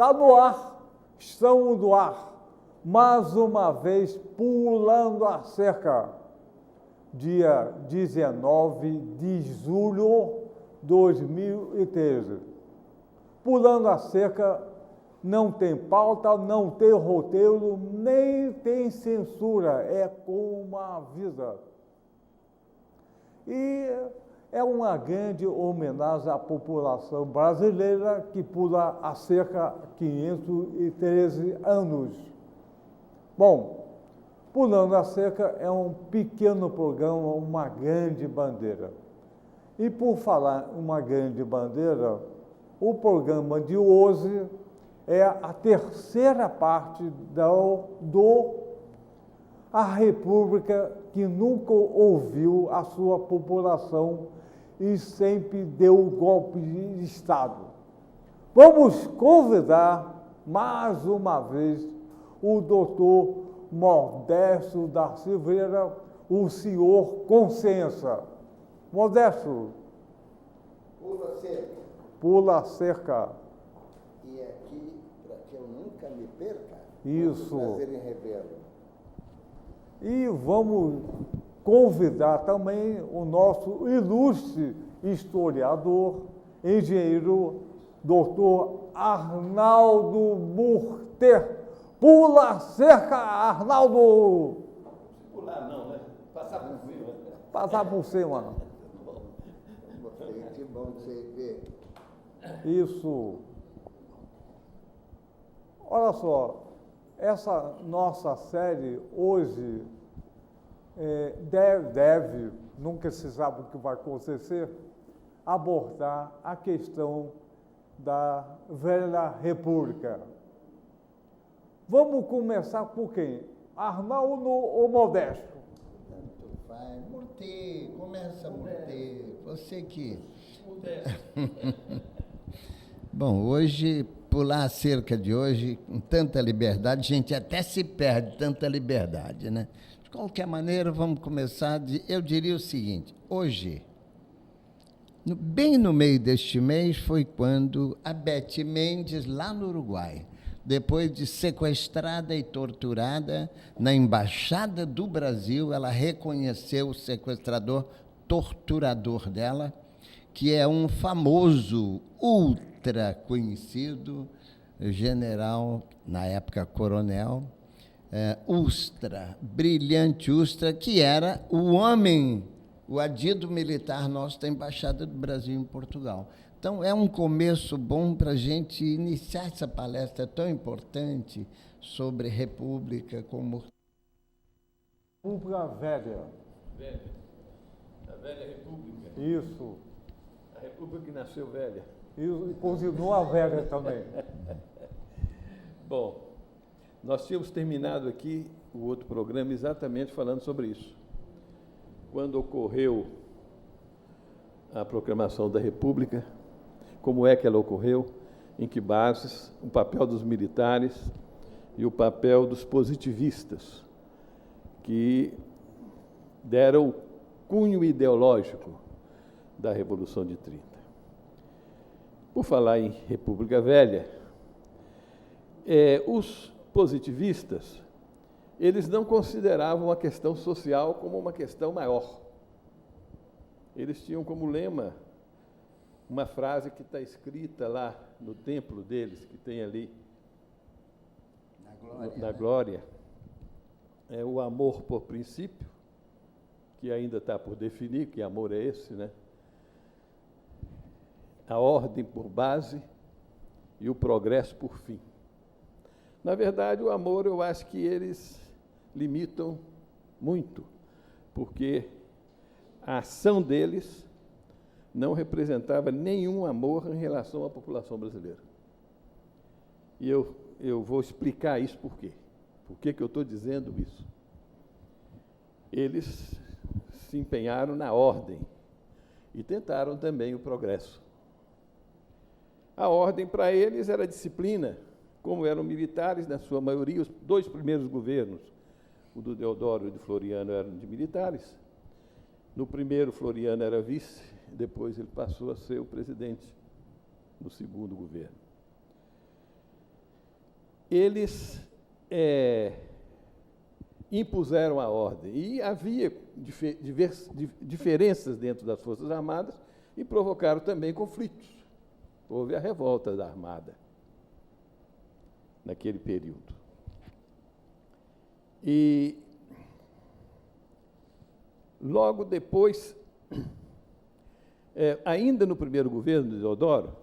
Está no ar, estamos no ar, mais uma vez pulando a cerca, dia 19 de julho de 2013. Pulando a cerca, não tem pauta, não tem roteiro, nem tem censura, é como avisa. E é uma grande homenagem à população brasileira que pula a cerca há 513 anos. Bom, Pulando a Cerca é um pequeno programa, uma grande bandeira. E por falar uma grande bandeira, o programa de hoje é a terceira parte A República que nunca ouviu a sua população e sempre deu golpe de Estado. Vamos convidar mais uma vez o doutor Modesto da Silveira, o senhor Consciência. Modesto. Pula cerca. Pula a cerca. E aqui, para que eu nunca me perca, Isso. Prazer em revê-lo. E vamos convidar também o nosso ilustre historiador, engenheiro, doutor Arnaldo Murter. Pula a cerca, Arnaldo! Pular não, né? Passar por cima. Passar por cima. Que bom que você vê. Isso. Olha só, essa nossa série hoje deve, nunca se sabe o que vai acontecer, abordar a questão da Velha República. Vamos começar por quem? Arnaldo ou Modesto? Tanto faz. Murter, começa a Murter. Você que... Bom, hoje, pular a cerca de hoje, com tanta liberdade, a gente até se perde, tanta liberdade, né? De qualquer maneira, vamos começar, eu diria o seguinte, hoje, bem no meio deste mês, foi quando a Beth Mendes, lá no Uruguai, depois de sequestrada e torturada, na Embaixada do Brasil, ela reconheceu o sequestrador, torturador dela, que é um famoso, ultra conhecido general, na época coronel, Ustra, brilhante Ustra, que era o homem, o adido militar nosso da Embaixada do Brasil em Portugal. Então, é um começo bom para a gente iniciar essa palestra tão importante sobre República como... República Velha. Velha. A Velha República. Isso. A República que nasceu velha. E continua velha também. Bom, nós tínhamos terminado aqui o outro programa exatamente falando sobre isso. Quando ocorreu a proclamação da República, como é que ela ocorreu, em que bases, o papel dos militares e o papel dos positivistas, que deram cunho ideológico da Revolução de 30. Por falar em República Velha, os positivistas, eles não consideravam a questão social como uma questão maior. Eles tinham como lema uma frase que está escrita lá no templo deles, que tem ali na Glória, é o amor por princípio, que ainda está por definir, que amor é esse, né? A ordem por base e o progresso por fim. Na verdade, o amor, eu acho que eles limitam muito, porque a ação deles não representava nenhum amor em relação à população brasileira. E eu vou explicar isso por quê. Por que eu estou dizendo isso? Eles se empenharam na ordem e tentaram também o progresso. A ordem para eles era disciplina, como eram militares, na sua maioria, os dois primeiros governos, o do Deodoro e o de Floriano, eram de militares. No primeiro, Floriano era vice, depois ele passou a ser o presidente do segundo governo. eles impuseram a ordem. E havia diferenças dentro das Forças Armadas e provocaram também conflitos. Houve a revolta da Armada naquele período. E logo depois, ainda no primeiro governo de Deodoro,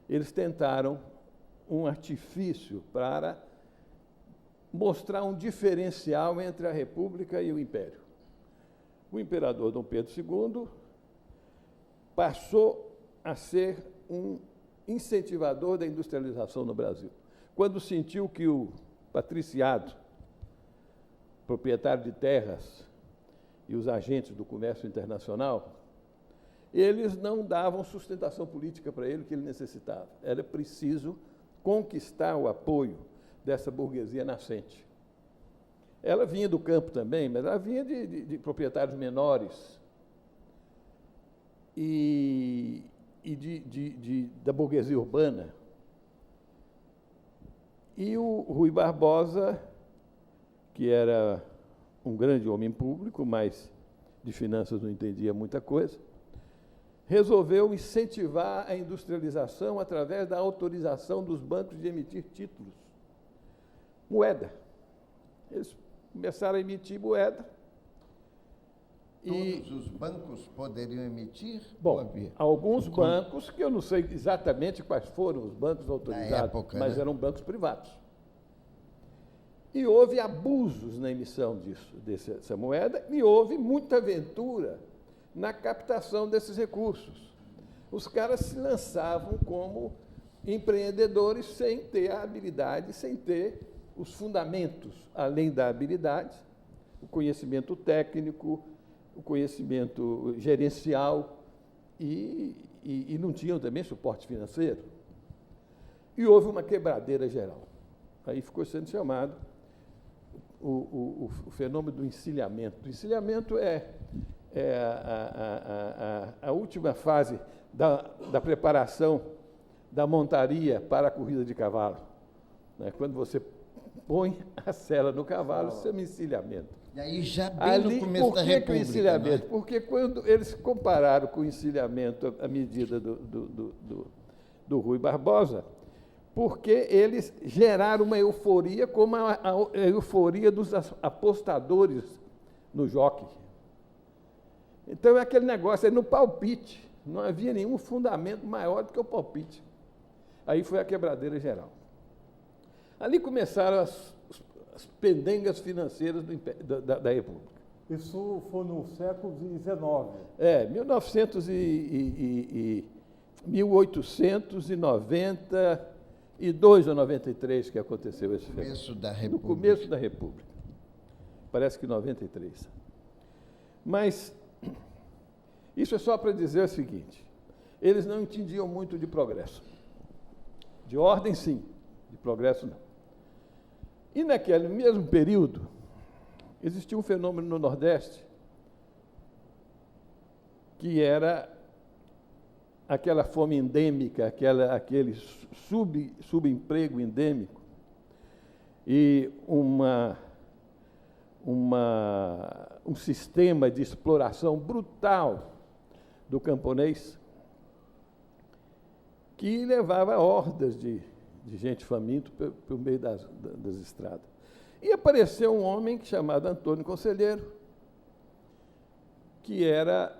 eles tentaram um artifício para mostrar um diferencial entre a República e o Império. O imperador Dom Pedro II passou a ser um incentivador da industrialização no Brasil. Quando sentiu que o patriciado, proprietário de terras e os agentes do comércio internacional, eles não davam sustentação política para ele que ele necessitava. Era preciso conquistar o apoio dessa burguesia nascente. Ela vinha do campo também, mas ela vinha de proprietários menores e da burguesia urbana. E o Rui Barbosa, que era um grande homem público, mas de finanças não entendia muita coisa, resolveu incentivar a industrialização através da autorização dos bancos de emitir títulos. Moeda. Eles começaram a emitir moeda. Todos os bancos poderiam emitir? Bom, alguns bancos, que eu não sei exatamente quais foram os bancos autorizados, época, mas né? Eram bancos privados. E houve abusos na emissão dessa moeda e houve muita aventura na captação desses recursos. Os caras se lançavam como empreendedores sem ter a habilidade, sem ter os fundamentos, além da habilidade, o conhecimento técnico, o conhecimento gerencial e não tinham também suporte financeiro. E houve uma quebradeira geral. Aí ficou sendo chamado o fenômeno do encilhamento. O encilhamento é a última fase da preparação da montaria para a corrida de cavalo. Né? Quando você põe a sela no cavalo, isso chama encilhamento. E aí já bem no começo da República. Por que o encilhamento? Porque quando eles compararam com o encilhamento à medida do Rui Barbosa, porque eles geraram uma euforia como a euforia dos apostadores no jockey. Então, é aquele negócio aí no palpite. Não havia nenhum fundamento maior do que o palpite. Aí foi a quebradeira geral. Ali começaram as pendengas financeiras da República. Isso foi no século XIX. 1892 ou 93 que aconteceu esse fenômeno. Começo da República. No começo da República. Parece que 93. Mas isso é só para dizer o seguinte: eles não entendiam muito de progresso. De ordem, sim, de progresso, não. E naquele mesmo período, existia um fenômeno no Nordeste que era aquela fome endêmica, aquele subemprego endêmico e um sistema de exploração brutal do camponês que levava hordas de gente faminta pelo meio das estradas. E apareceu um homem chamado Antônio Conselheiro, que era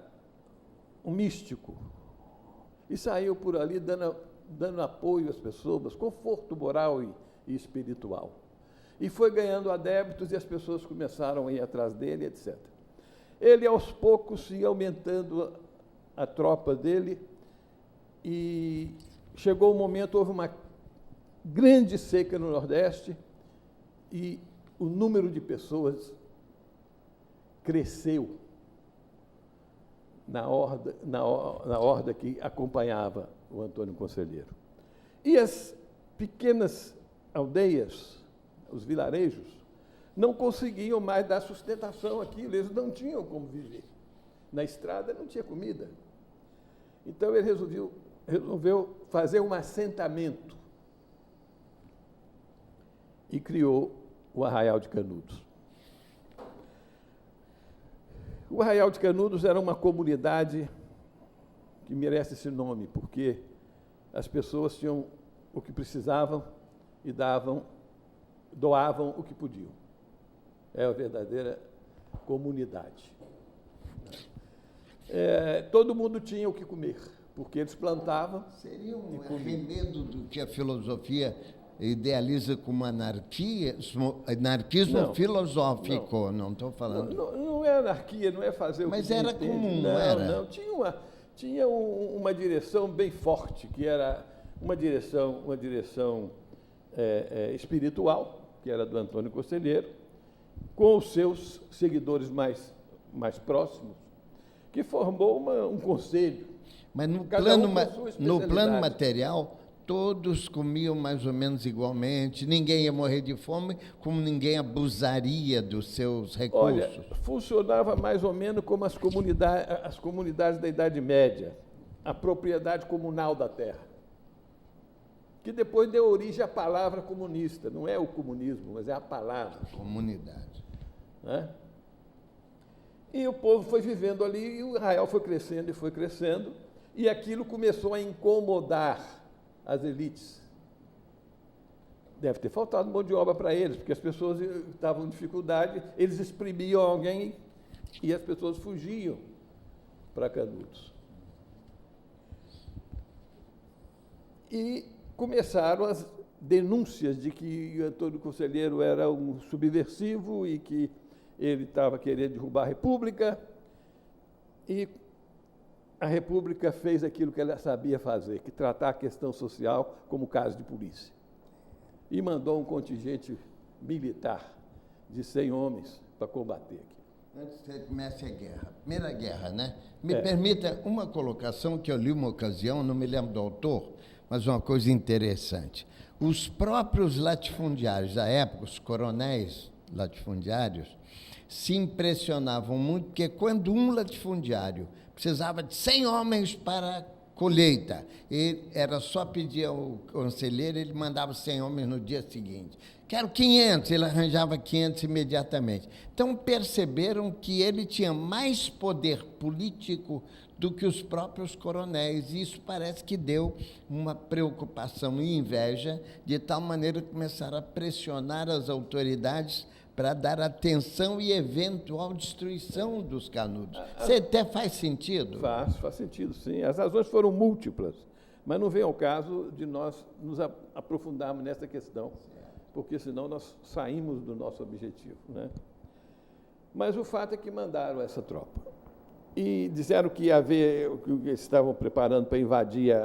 um místico, e saiu por ali dando apoio às pessoas, conforto moral e espiritual. E foi ganhando adeptos e as pessoas começaram a ir atrás dele, etc. Ele, aos poucos, ia aumentando a tropa dele e chegou um momento, houve uma grande seca no Nordeste e o número de pessoas cresceu na horda que acompanhava o Antônio Conselheiro. E as pequenas aldeias, os vilarejos, não conseguiam mais dar sustentação àquilo, eles não tinham como viver. Na estrada não tinha comida. Então ele resolveu fazer um assentamento. e criou o Arraial de Canudos. O Arraial de Canudos era uma comunidade que merece esse nome, porque as pessoas tinham o que precisavam e doavam o que podiam. É a verdadeira comunidade. Todo mundo tinha o que comer, porque eles plantavam. Seria um arremedo do que a filosofia idealiza como anarquismo Não, filosófico, não estou falando. Não é anarquia, não é fazer o que Mas era entende. comum, não era? Não, tinha uma direção bem forte, que era uma direção espiritual, que era do Antônio Conselheiro, com os seus seguidores mais próximos, que formou um conselho. Mas no Cada plano, um com sua no especialidade. plano material, todos comiam mais ou menos igualmente, ninguém ia morrer de fome, como ninguém abusaria dos seus recursos. Olha, funcionava mais ou menos como as comunidades da Idade Média, a propriedade comunal da terra, que depois deu origem à palavra comunista. Não é o comunismo, mas é a palavra. Comunidade. Né? E o povo foi vivendo ali, e o Arraial foi crescendo, e aquilo começou a incomodar as elites. Deve ter faltado mão de obra para eles, porque as pessoas estavam em dificuldade, eles exprimiam alguém e as pessoas fugiam para Canudos. E começaram as denúncias de que Antônio Conselheiro era um subversivo e que ele estava querendo derrubar a República, e a República fez aquilo que ela sabia fazer, que tratar a questão social como caso de polícia. E mandou um contingente militar de 100 homens para combater aquilo. Antes que comece a guerra, primeira guerra, né? Me permita uma colocação que eu li uma ocasião, não me lembro do autor, mas uma coisa interessante. Os próprios latifundiários da época, os coronéis latifundiários, se impressionavam muito, porque quando um latifundiário precisava de 100 homens para a colheita, e era só pedir ao conselheiro, ele mandava 100 homens no dia seguinte. Quero 500, ele arranjava 500 imediatamente. Então, perceberam que ele tinha mais poder político do que os próprios coronéis, e isso parece que deu uma preocupação e inveja, de tal maneira que começaram a pressionar as autoridades para dar atenção e eventual destruição dos Canudos. Você até faz sentido? Faz sentido, sim. As razões foram múltiplas, mas não vem ao caso de nós nos aprofundarmos nessa questão, porque senão nós saímos do nosso objetivo, né? Mas o fato é que mandaram essa tropa. E disseram que estavam preparando para invadir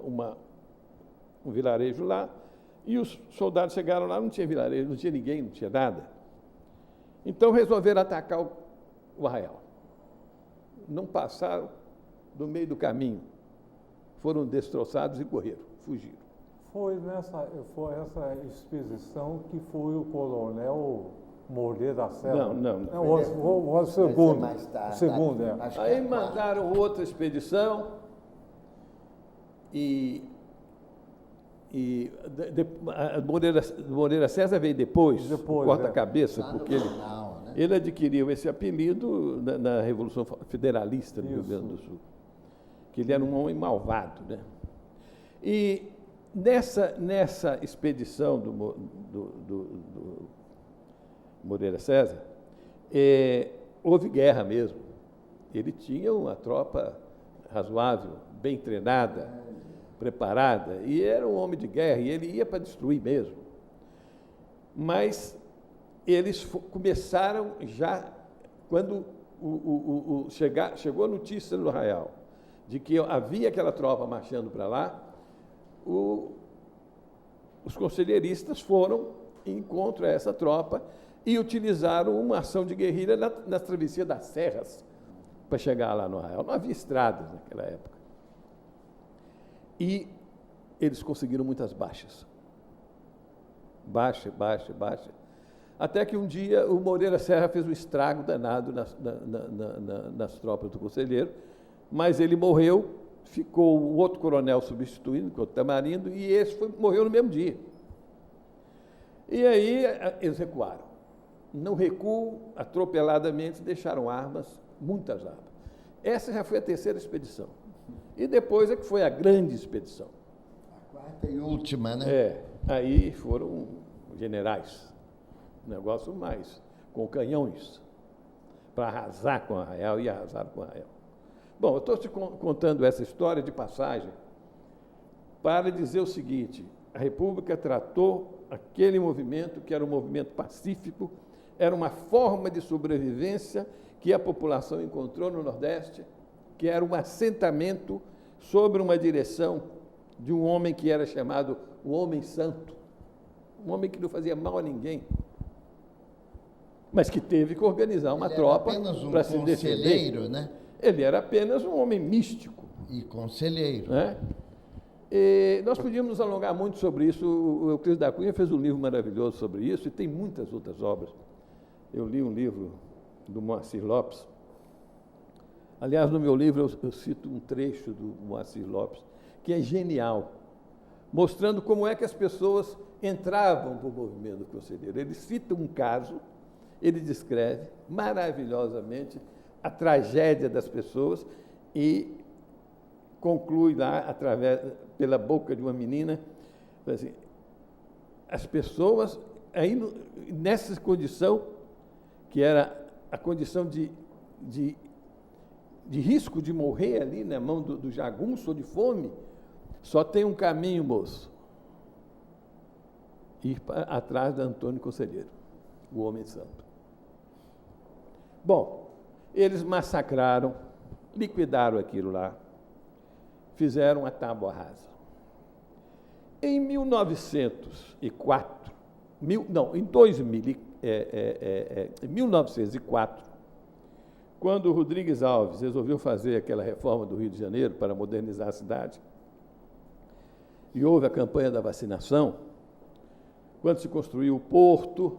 um vilarejo lá, e os soldados chegaram lá, não tinha vilarejo, não tinha ninguém, não tinha nada. Então resolveram atacar o Arraial. Não passaram do meio do caminho, foram destroçados e correram, fugiram. Foi essa expedição que foi o coronel Moreira da Serra? Não. O segundo. Mais tarde, O segundo, acho que Aí é mandaram outra expedição a Moreira César veio depois corta-cabeça, porque ele adquiriu esse apelido na Revolução Federalista do Rio Grande do Sul, que ele era um homem malvado, né? E nessa expedição do Moreira César, houve guerra mesmo. Ele tinha uma tropa razoável, bem treinada, preparada, e era um homem de guerra, e ele ia para destruir mesmo. Mas eles começaram já, quando chegou a notícia no Arraial de que havia aquela tropa marchando para lá, os conselheiristas foram em encontro a essa tropa e utilizaram uma ação de guerrilha na travessia das serras para chegar lá no Arraial. Não havia estradas naquela época. E eles conseguiram muitas baixas. Baixa. Até que um dia o Moreira Serra fez um estrago danado nas tropas do conselheiro, mas ele morreu, ficou um outro coronel substituindo, que é o Tamarindo, e esse morreu no mesmo dia. E aí eles recuaram. No recuo, atropeladamente, deixaram armas, muitas armas. Essa já foi a terceira expedição. E depois é que foi a grande expedição. A quarta e última, né? Aí foram generais, negócio mais, com canhões, para arrasar com Arraial, e arrasaram com Arraial. Bom, eu estou te contando essa história de passagem para dizer o seguinte: a República tratou aquele movimento, que era um movimento pacífico, era uma forma de sobrevivência que a população encontrou no Nordeste, que era um assentamento sobre uma direção de um homem que era chamado o Homem Santo, um homem que não fazia mal a ninguém, mas que teve que organizar uma tropa para se defender. Né? Ele era apenas um homem místico. E conselheiro. Né? E nós podíamos nos alongar muito sobre isso. O Euclides da Cunha fez um livro maravilhoso sobre isso, e tem muitas outras obras. Eu li um livro do Moacir Lopes. Aliás, no meu livro eu cito um trecho do Moacir Lopes, que é genial, mostrando como é que as pessoas entravam para o movimento conselheiro. Ele cita um caso, ele descreve maravilhosamente a tragédia das pessoas e conclui lá, pela boca de uma menina, assim, as pessoas, aí nessa condição, que era a condição de risco de morrer ali na mão do jagunço ou de fome, só tem um caminho, moço: ir atrás de Antônio Conselheiro, o Homem Santo. Bom, eles massacraram, liquidaram aquilo lá, fizeram a tábua rasa. Em 1904, em 1904, quando o Rodrigues Alves resolveu fazer aquela reforma do Rio de Janeiro para modernizar a cidade, e houve a campanha da vacinação, quando se construiu o Porto,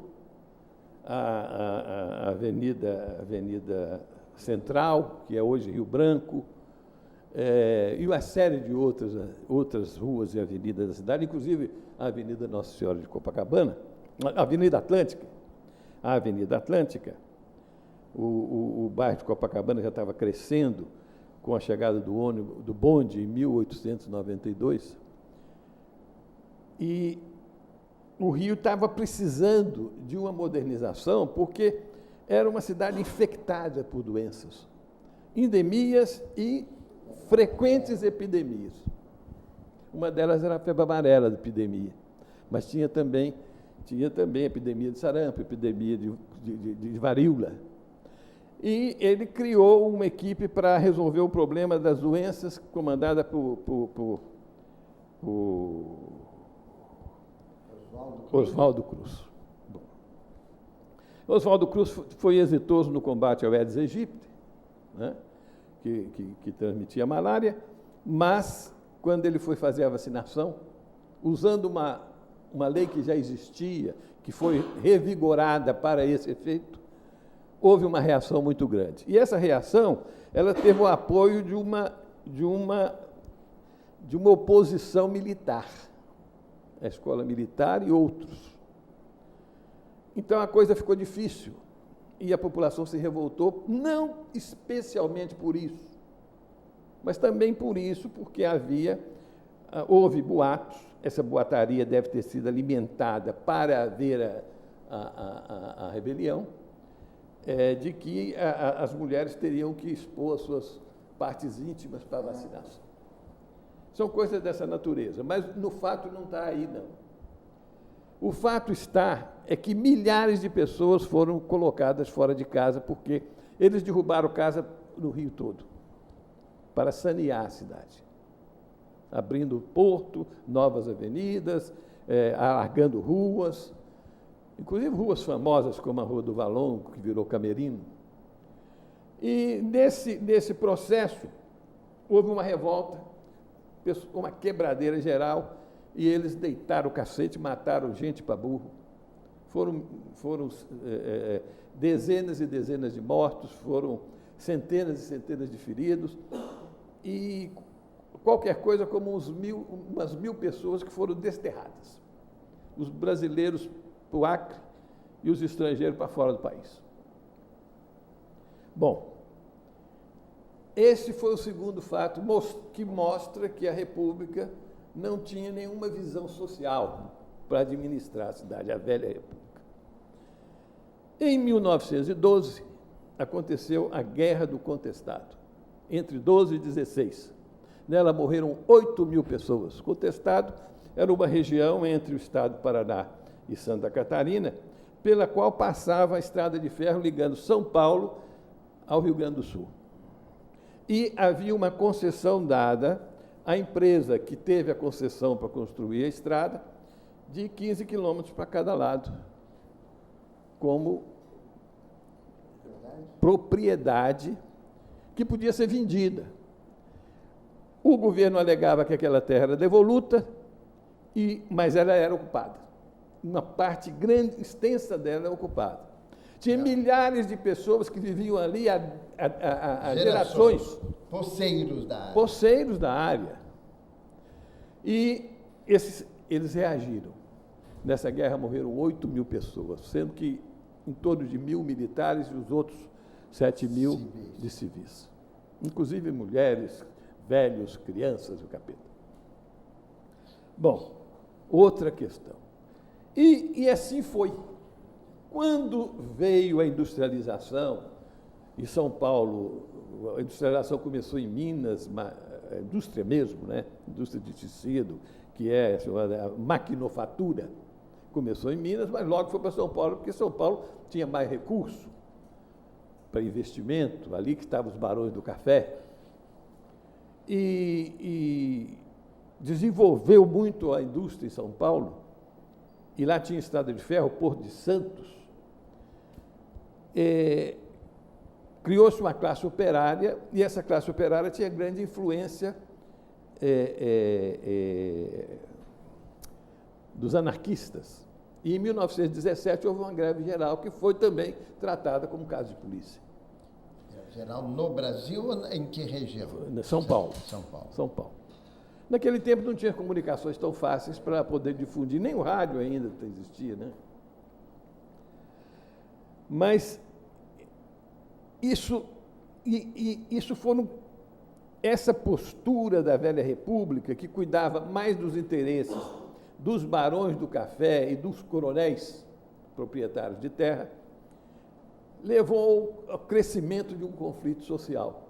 a Avenida Central, que é hoje Rio Branco, e uma série de outras ruas e avenidas da cidade, inclusive a Avenida Nossa Senhora de Copacabana, a Avenida Atlântica, o bairro de Copacabana já estava crescendo com a chegada do bonde em 1892, e o Rio estava precisando de uma modernização, porque era uma cidade infectada por doenças, endemias e frequentes epidemias. Uma delas era a febre amarela da epidemia, mas tinha também epidemia de sarampo, epidemia de varíola. E ele criou uma equipe para resolver o problema das doenças, comandada por Oswaldo Cruz. Oswaldo Cruz foi exitoso no combate ao Aedes aegypti, né, que transmitia malária, mas, quando ele foi fazer a vacinação, usando uma lei que já existia, que foi revigorada para esse efeito, houve uma reação muito grande. E essa reação, ela teve o apoio de uma oposição militar, a escola militar e outros. Então a coisa ficou difícil e a população se revoltou, não especialmente por isso, mas também por isso, porque houve boatos, essa boataria deve ter sido alimentada para haver a rebelião, de que as mulheres teriam que expor as suas partes íntimas para a vacinação. São coisas dessa natureza, mas no fato não está aí, não. O fato é que milhares de pessoas foram colocadas fora de casa porque eles derrubaram casa no Rio todo para sanear a cidade, abrindo porto, novas avenidas, alargando ruas, inclusive ruas famosas como a Rua do Valongo, que virou Camerino. E nesse processo houve uma revolta, uma quebradeira geral, e eles deitaram o cacete, mataram gente para burro. Foram dezenas e dezenas de mortos, foram centenas e centenas de feridos, e qualquer coisa como umas 1000 pessoas que foram desterradas. Os brasileiros para o Acre e os estrangeiros para fora do país. Bom, esse foi o segundo fato que mostra que a República não tinha nenhuma visão social para administrar a cidade, a velha República. Em 1912, aconteceu a Guerra do Contestado, entre 12 e 16. Nela morreram 8.000 pessoas. Contestado era uma região entre o estado do Paraná e Santa Catarina, pela qual passava a estrada de ferro ligando São Paulo ao Rio Grande do Sul. E havia uma concessão dada à empresa que teve a concessão para construir a estrada de 15 quilômetros para cada lado, como propriedade que podia ser vendida. O governo alegava que aquela terra era devoluta, mas ela era ocupada. Uma parte grande, extensa dela era ocupada. Tinha milhares de pessoas que viviam ali há gerações. Poceiros da área. Poceiros da área. E eles reagiram. Nessa guerra morreram 8.000 pessoas, sendo que em torno de 1.000 militares e os outros 7.000 de civis. Inclusive mulheres, velhos, crianças, o capeta. Bom, outra questão. E assim foi. Quando veio a industrialização, em São Paulo, a industrialização começou em Minas, a indústria mesmo, né? Indústria de tecido, que é a maquinofatura, começou em Minas, mas logo foi para São Paulo, porque São Paulo tinha mais recurso para investimento, ali que estavam os barões do café, e desenvolveu muito a indústria em São Paulo, e lá tinha estrada de ferro, Porto de Santos. Criou-se uma classe operária, e essa classe operária tinha grande influência dos anarquistas. E em 1917 houve uma greve geral, que foi também tratada como caso de polícia. Geral no Brasil ou em que região? São Paulo. São Paulo. São Paulo. Naquele tempo não tinha comunicações tão fáceis para poder difundir, nem o rádio ainda existia, né? Mas essa postura da velha República, que cuidava mais dos interesses dos barões do café e dos coronéis proprietários de terra, levou ao crescimento de um conflito social,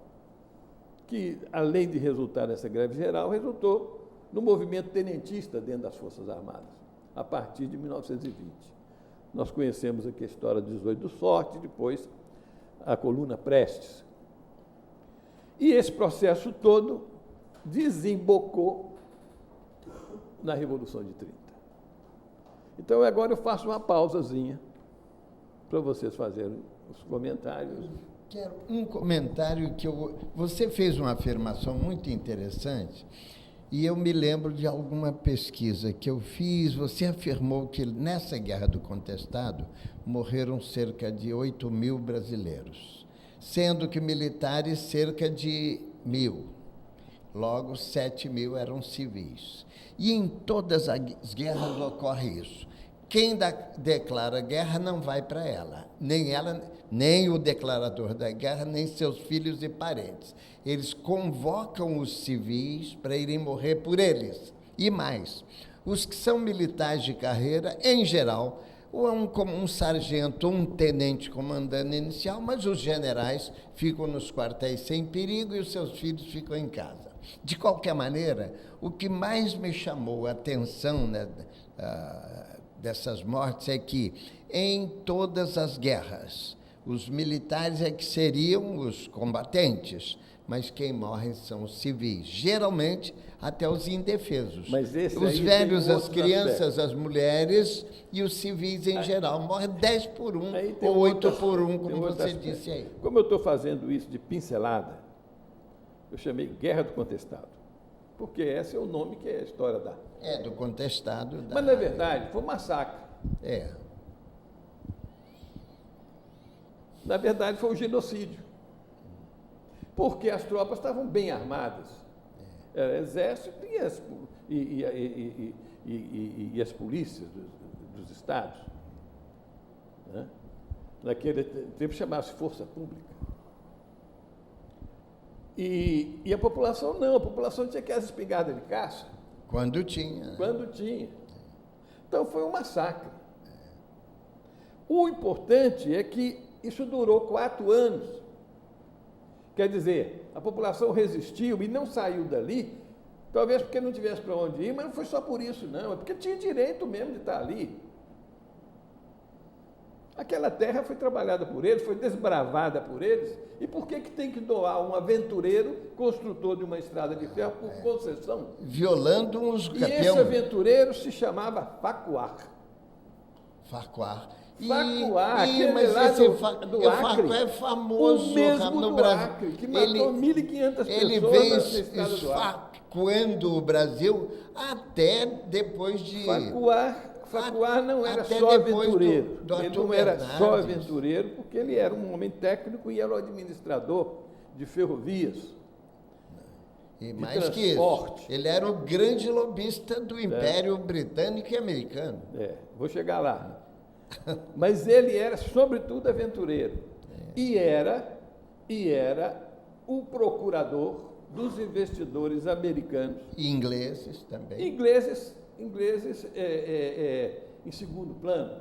que, além de resultar nessa greve geral, resultou no movimento tenentista dentro das Forças Armadas, a partir de 1920. Nós conhecemos aqui a história do 18 do Sorte, depois a coluna Prestes. E esse processo todo desembocou na Revolução de 30. Então, agora eu faço uma pausazinha para vocês fazerem os comentários. Quero um comentário que você fez uma afirmação muito interessante e eu me lembro de alguma pesquisa que eu fiz. Você afirmou que nessa Guerra do Contestado morreram cerca de 8.000 brasileiros, sendo que militares cerca de 1.000. Logo, 7.000 eram civis. E em todas as guerras ocorre isso. Quem declara guerra não vai para ela, nem o declarador da guerra, nem seus filhos e parentes. Eles convocam os civis para irem morrer por eles. E mais, os que são militares de carreira, em geral, ou é um sargento ou um tenente comandante inicial, mas os generais ficam nos quartéis sem perigo e os seus filhos ficam em casa. De qualquer maneira, o que mais me chamou a atenção, né, dessas mortes é que, em todas as guerras, os militares é que seriam os combatentes, mas quem morre são os civis, geralmente até os indefesos. Mas os velhos, as crianças, as mulheres e os civis em geral. Morrem 10 por 1 ou 8 por 1, como você disse aí. Como eu estou fazendo isso de pincelada, eu chamei Guerra do Contestado, porque esse é o nome que a história dá. É, do contestado. Mas, na verdade, foi um massacre. É. Na verdade, foi um genocídio. Porque as tropas estavam bem armadas. Era exército e as polícias dos estados. né? Naquele tempo chamava-se Força Pública. E a população não, a população tinha que as espingardas de caça. Quando tinha. Quando tinha. Então foi um massacre. O importante é que isso durou 4 anos. Quer dizer, a população resistiu e não saiu dali, talvez porque não tivesse para onde ir, mas não foi só por isso, não. É porque tinha direito mesmo de estar ali. Aquela terra foi trabalhada por eles, foi desbravada por eles. E por que tem que doar um aventureiro, construtor de uma estrada de ferro, por concessão? Violando uns E esse aventureiro se chamava Farquhar. Farquhar. Farquhar, aquele mas lá esse do Acre, é famoso o mesmo no do Brasil. Acre, que matou 1.500 Ele pessoas veio nessa estrada do Acre. esfaqueando o Brasil até depois de... Farquhar não era até só depois aventureiro. do Ele Arthur não era Bernardes. só aventureiro, porque ele era um homem técnico e era o administrador de ferrovias. E de mais que isso, transporte. ele era o grande lobista do Império Britânico e Americano. Vou chegar lá. Mas ele era, sobretudo, aventureiro. E era o procurador dos investidores americanos. E ingleses também. Ingleses em segundo plano.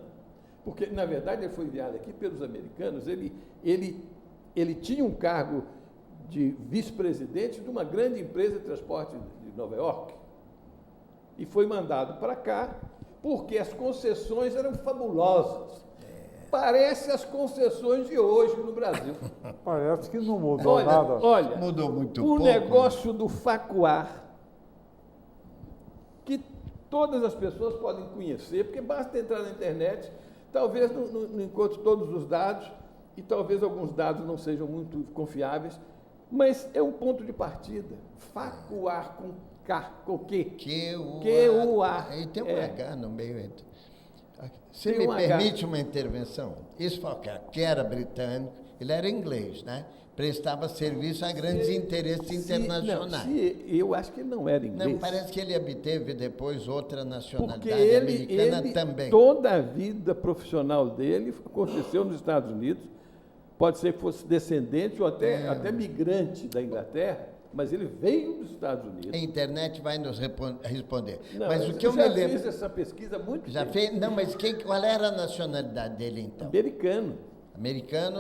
Porque, na verdade, ele foi enviado aqui pelos americanos. Ele tinha um cargo de vice-presidente de uma grande empresa de transporte de Nova York. E foi mandado para cá porque as concessões eram fabulosas. Parece as concessões de hoje no Brasil. Parece que não mudou nada. Olha, mudou muito o pouco. negócio do Farquhar, que todas as pessoas podem conhecer, porque basta entrar na internet, talvez não encontre todos os dados, e talvez alguns dados não sejam muito confiáveis, mas é um ponto de partida. Farquhar com K, com Q. Q-U-A. E tem um H no meio. Se Tem me um permite H. uma intervenção, esse Farquhar, que era britânico, ele era inglês, né? Prestava serviço a grandes interesses internacionais. Eu acho que ele não era inglês. Não, parece que ele obteve depois outra porque nacionalidade americana também. Toda a vida profissional dele aconteceu nos Estados Unidos. Pode ser que fosse descendente ou até migrante da Inglaterra, mas ele veio dos Estados Unidos. A internet vai nos responder. Não, mas o que eu já me lembro... fiz essa pesquisa há muito Já tempo. fez? Não, mas qual era a nacionalidade dele, então? Americano. Americano,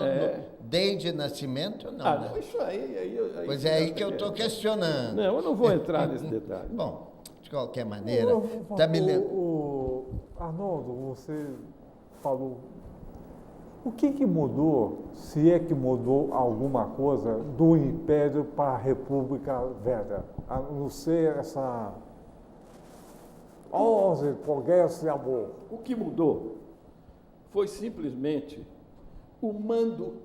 desde nascimento? Não, né? Não, isso aí Pois é aí que eu estou questionando. Não, eu não vou entrar nesse detalhe. Bom, de qualquer maneira, tá me Arnoldo, você falou, o que mudou, se é que mudou alguma coisa, do Império para a República Velha? A não ser essa... progresso e amor. O que mudou foi simplesmente o mando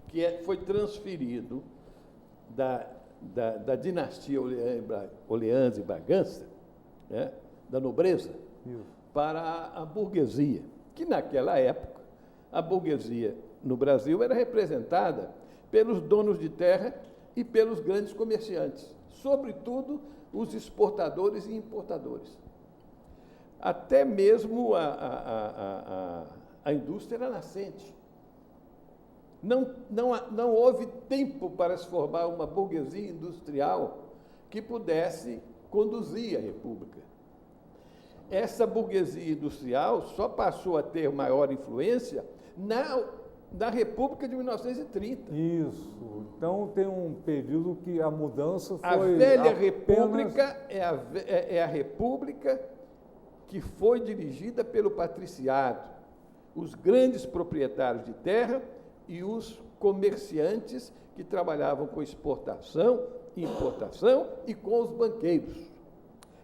que foi transferido da dinastia Orleans e Bragança, né, da nobreza, para a burguesia, que naquela época a burguesia no Brasil era representada pelos donos de terra e pelos grandes comerciantes, sobretudo os exportadores e importadores. Até mesmo a indústria era nascente. Não houve tempo para se formar uma burguesia industrial que pudesse conduzir a República. Essa burguesia industrial só passou a ter maior influência na República de 1930. Isso. Então tem um período que a mudança foi... A velha República é a República que foi dirigida pelo patriciado, os grandes proprietários de terra e os comerciantes que trabalhavam com exportação, importação e com os banqueiros.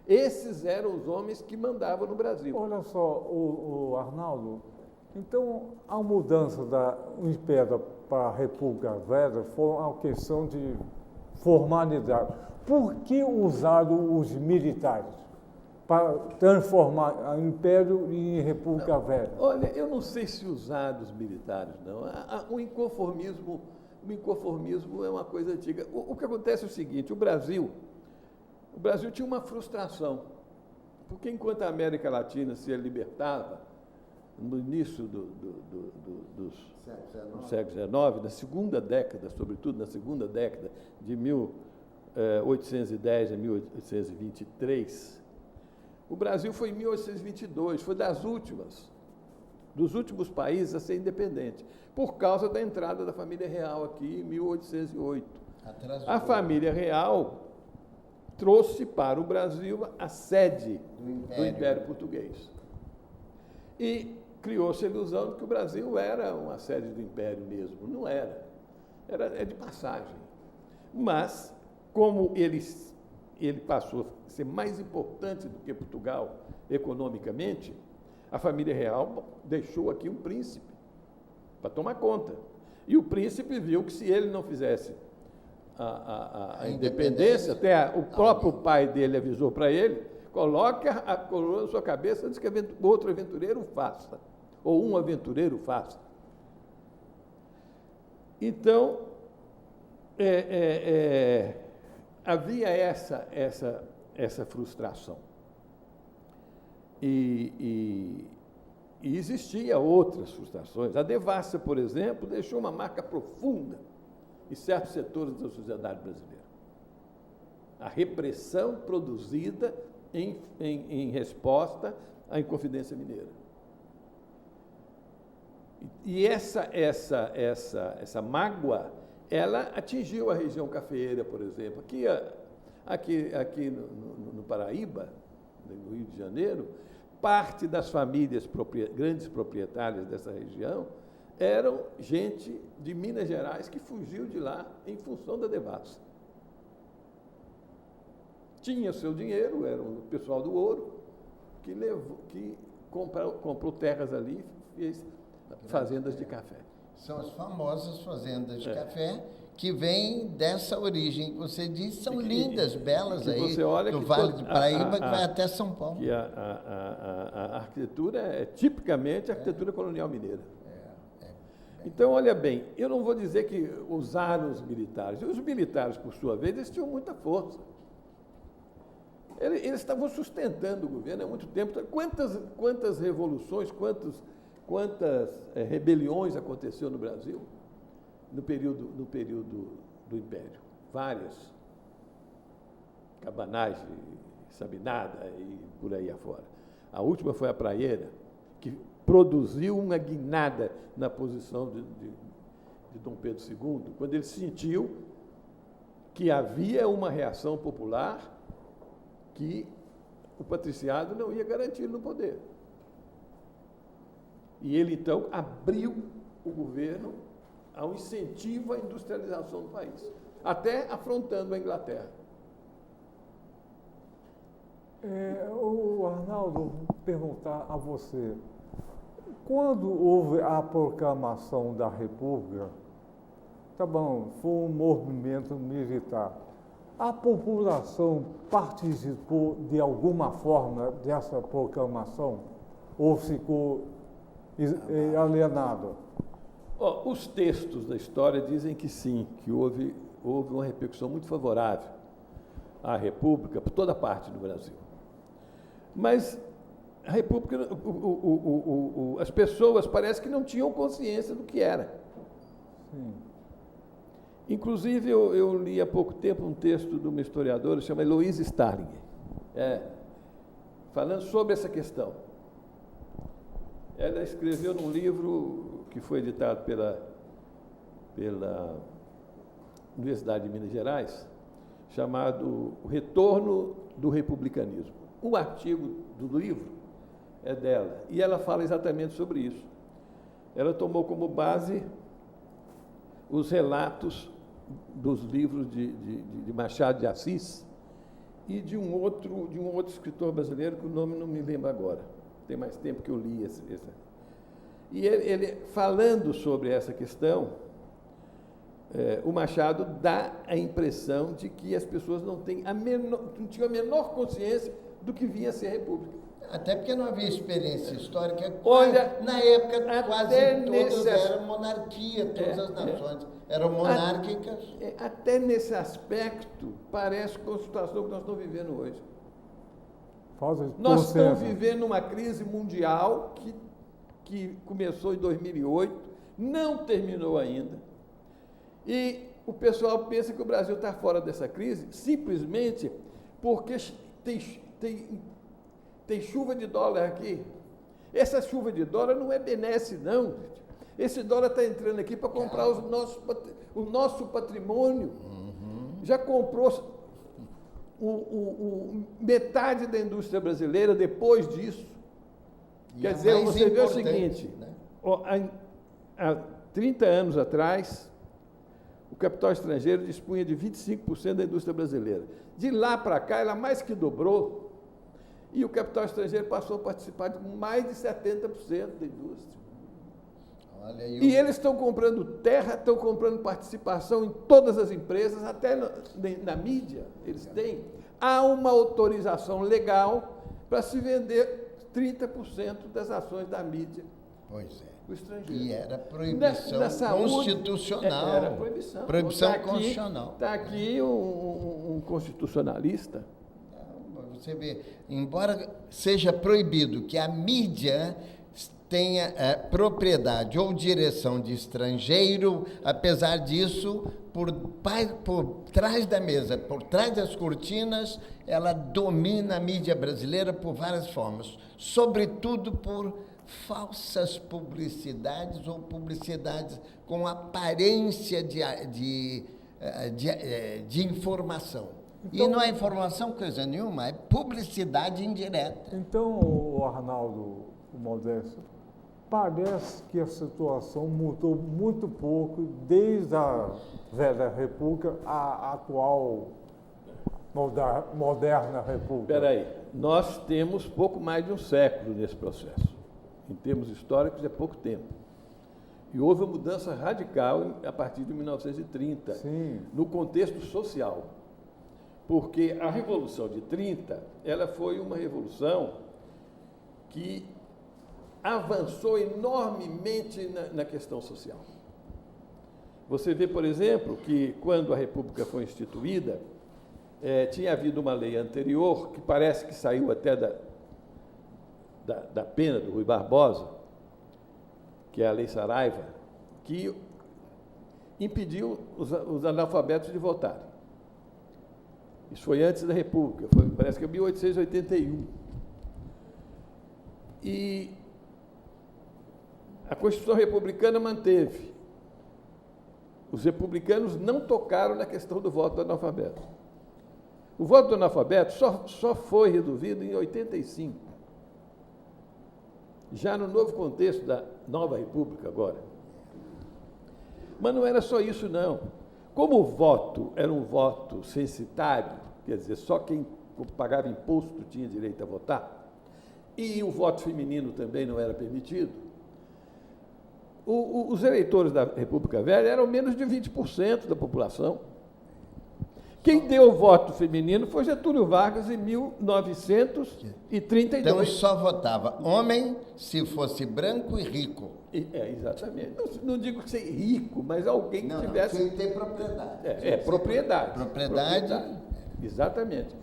Esses eram os homens que mandavam no Brasil. Olha só, o Arnaldo, então a mudança do Império para a República Velha foi uma questão de formalidade. Por que usaram os militares para transformar o Império em República Velha? Olha, eu não sei se usar os militares, não. O inconformismo é uma coisa antiga. O que acontece é o seguinte, o Brasil tinha uma frustração, porque enquanto a América Latina se libertava no início do século XIX, na segunda década, sobretudo na segunda década de 1810 a 1823, o Brasil foi em 1822, foi dos últimos países a ser independente, por causa da entrada da família real aqui em 1808. A família real trouxe para o Brasil a sede do Império Português. E criou-se a ilusão de que o Brasil era uma sede do Império mesmo. Não era. É de passagem. Mas, como ele passou a ser mais importante do que Portugal economicamente, a família real deixou aqui um príncipe para tomar conta. E o príncipe viu que se ele não fizesse a independência, até o próprio pai dele avisou para ele, coloque a coroa na sua cabeça antes que outro aventureiro faça, ou um aventureiro faça. Então, havia essa frustração. E existia outras frustrações. A devassa, por exemplo, deixou uma marca profunda em certos setores da sociedade brasileira. A repressão produzida em resposta à Inconfidência Mineira. E essa mágoa, ela atingiu a região cafeeira, por exemplo. Aqui no Paraíba, no Rio de Janeiro, parte das famílias grandes proprietárias dessa região eram gente de Minas Gerais que fugiu de lá em função da devassa. Tinha seu dinheiro, era o pessoal do ouro, que comprou terras ali e fez fazendas de café. São as famosas fazendas de café que vêm dessa origem que você disse, são lindas, belas aí, você olha do Vale do Paraíba, que vai até São Paulo. Que a arquitetura é tipicamente a arquitetura colonial mineira. Então, olha bem, eu não vou dizer que usaram os militares. Os militares, por sua vez, eles tinham muita força. Eles estavam sustentando o governo há muito tempo. Quantas revoluções, quantas rebeliões aconteceu no Brasil no período do Império? Várias. Cabanagem, Sabinada e por aí afora. A última foi a Praieira, que produziu uma guinada na posição de Dom Pedro II, quando ele sentiu que havia uma reação popular que o patriciado não ia garantir no poder. E ele, então, abriu o governo ao incentivo à industrialização do país, até afrontando a Inglaterra. O Arnaldo, vou perguntar a você. Quando houve a proclamação da República, tá bom, foi um movimento militar. A população participou de alguma forma dessa proclamação ou ficou alienado? Os textos da história dizem que sim, que houve uma repercussão muito favorável à República por toda parte do Brasil. Mas a República, as pessoas parece que não tinham consciência do que era. Sim. Inclusive, eu li há pouco tempo um texto de uma historiadora chamada Heloise Starling, falando sobre essa questão. Ela escreveu num livro que foi editado pela Universidade de Minas Gerais, chamado O Retorno do Republicanismo. Um artigo do livro é dela, e ela fala exatamente sobre isso. Ela tomou como base os relatos dos livros de Machado de Assis e de um outro escritor brasileiro, que o nome não me lembro agora. Tem mais tempo que eu li esse. E ele falando sobre essa questão, o Machado dá a impressão de que as pessoas não tinham a menor consciência do que vinha a ser a República. Até porque não havia experiência histórica. Olha, na época, quase todas nesse eram monarquia, todas as nações eram monárquicas. Até nesse aspecto, parece com a situação que nós estamos vivendo hoje. Nós estamos vivendo uma crise mundial que começou em 2008, não terminou ainda, e o pessoal pensa que o Brasil está fora dessa crise simplesmente porque tem chuva de dólar aqui. Essa chuva de dólar não é benesse, não. Esse dólar está entrando aqui para comprar o nosso patrimônio. Já comprou metade da indústria brasileira depois disso. Quer dizer, você vê o seguinte, né? Há 30 anos atrás, o capital estrangeiro dispunha de 25% da indústria brasileira. De lá para cá, ela mais que dobrou, e o capital estrangeiro passou a participar de mais de 70% da indústria. Olha aí, e eles estão comprando terra, estão comprando participação em todas as empresas, até na mídia eles têm. Há uma autorização legal para se vender 30% das ações da mídia. Pois é. O estrangeiro. E era proibição na saúde, constitucional. Era proibição. Proibição constitucional. Está aqui um constitucionalista. Você vê, embora seja proibido que a mídia tenha propriedade ou direção de estrangeiro, apesar disso, por trás da mesa, por trás das cortinas, ela domina a mídia brasileira por várias formas, sobretudo por falsas publicidades ou publicidades com aparência de informação. Então, e não é informação coisa nenhuma, é publicidade indireta. Então, o Arnaldo, o Modesto, parece que a situação mudou muito pouco desde a velha República à atual moderna República. Espera aí, nós temos pouco mais de um século nesse processo. Em termos históricos, é pouco tempo. E houve uma mudança radical a partir de 1930, Sim. no contexto social. Porque a Revolução de 30, ela foi uma revolução que avançou enormemente na questão social. Você vê, por exemplo, que quando a República foi instituída, tinha havido uma lei anterior, que parece que saiu até da pena do Rui Barbosa, que é a Lei Saraiva, que impediu os analfabetos de votarem. Isso foi antes da República, parece que é 1881. E a Constituição Republicana manteve. Os republicanos não tocaram na questão do voto do analfabeto. O voto do analfabeto só foi resolvido em 85. Já no novo contexto da nova República agora. Mas não era só isso, não. Como o voto era um voto censitário, quer dizer, só quem pagava imposto tinha direito a votar, e o voto feminino também não era permitido, os eleitores da República Velha eram menos de 20% da população. Quem deu o voto feminino foi Getúlio Vargas em 1932. Então só votava homem se fosse branco e rico. Exatamente. Não digo que ser rico, mas alguém que tivesse... Sem ter propriedade. Propriedade. Propriedade. Exatamente.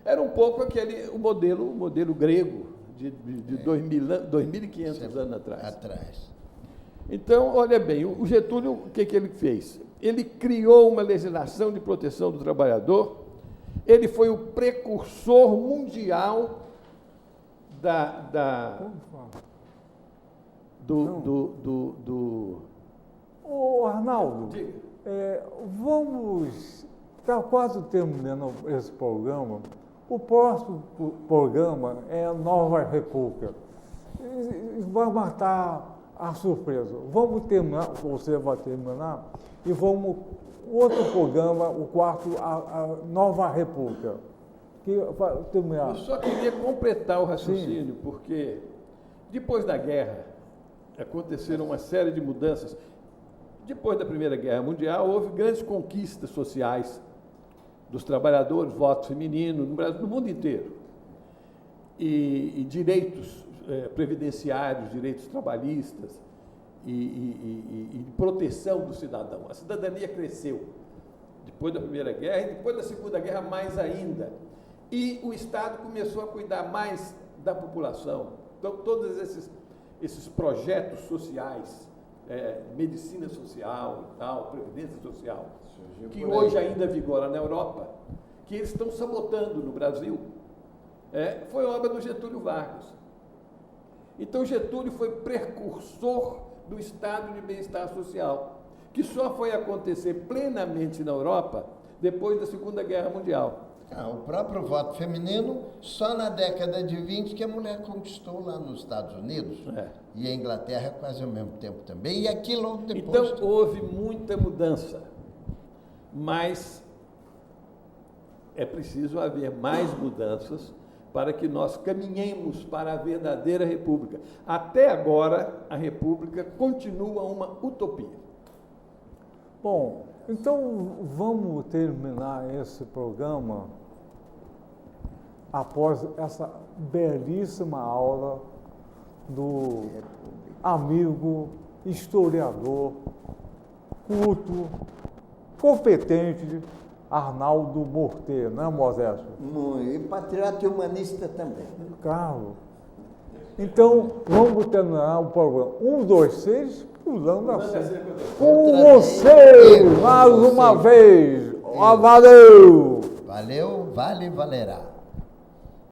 Era um pouco o modelo grego de 2.500 anos atrás. Então, olha bem, o Getúlio, o que ele fez? Ele criou uma legislação de proteção do trabalhador, ele foi o precursor mundial Ô, Arnaldo, vamos, está quase terminando esse programa, o próximo programa é a Nova República. Vai matar a surpresa. Vamos terminar, você vai terminar, e vamos, outro programa, o quarto, a Nova República, que vai terminar. Eu só queria completar o raciocínio, porque depois da guerra aconteceram uma série de mudanças. Depois da Primeira Guerra Mundial, houve grandes conquistas sociais dos trabalhadores, voto feminino, no Brasil, no mundo inteiro. E direitos previdenciários, direitos trabalhistas e proteção do cidadão. A cidadania cresceu depois da Primeira Guerra e depois da Segunda Guerra mais ainda. E o Estado começou a cuidar mais da população. Então, todos esses projetos sociais, medicina social e tal, previdência social, que hoje ainda vigora na Europa, que eles estão sabotando no Brasil, foi obra do Getúlio Vargas. Então, Getúlio foi precursor do estado de bem-estar social, que só foi acontecer plenamente na Europa depois da Segunda Guerra Mundial. O próprio voto feminino, só na década de 20 que a mulher conquistou lá nos Estados Unidos. E a Inglaterra quase ao mesmo tempo também, e aqui logo depois. Então, houve muita mudança, mas é preciso haver mais mudanças para que nós caminhemos para a verdadeira república. Até agora, a república continua uma utopia. Bom, então vamos terminar esse programa após essa belíssima aula do amigo, historiador, culto, competente, Arnaldo Mortet, não é, Moisés? E patriota e humanista também. Claro. Então, vamos terminar o programa. 1, 2, 6, pulando a cerca. Com vocês, mais uma vez. Valeu! Valeu, valerá.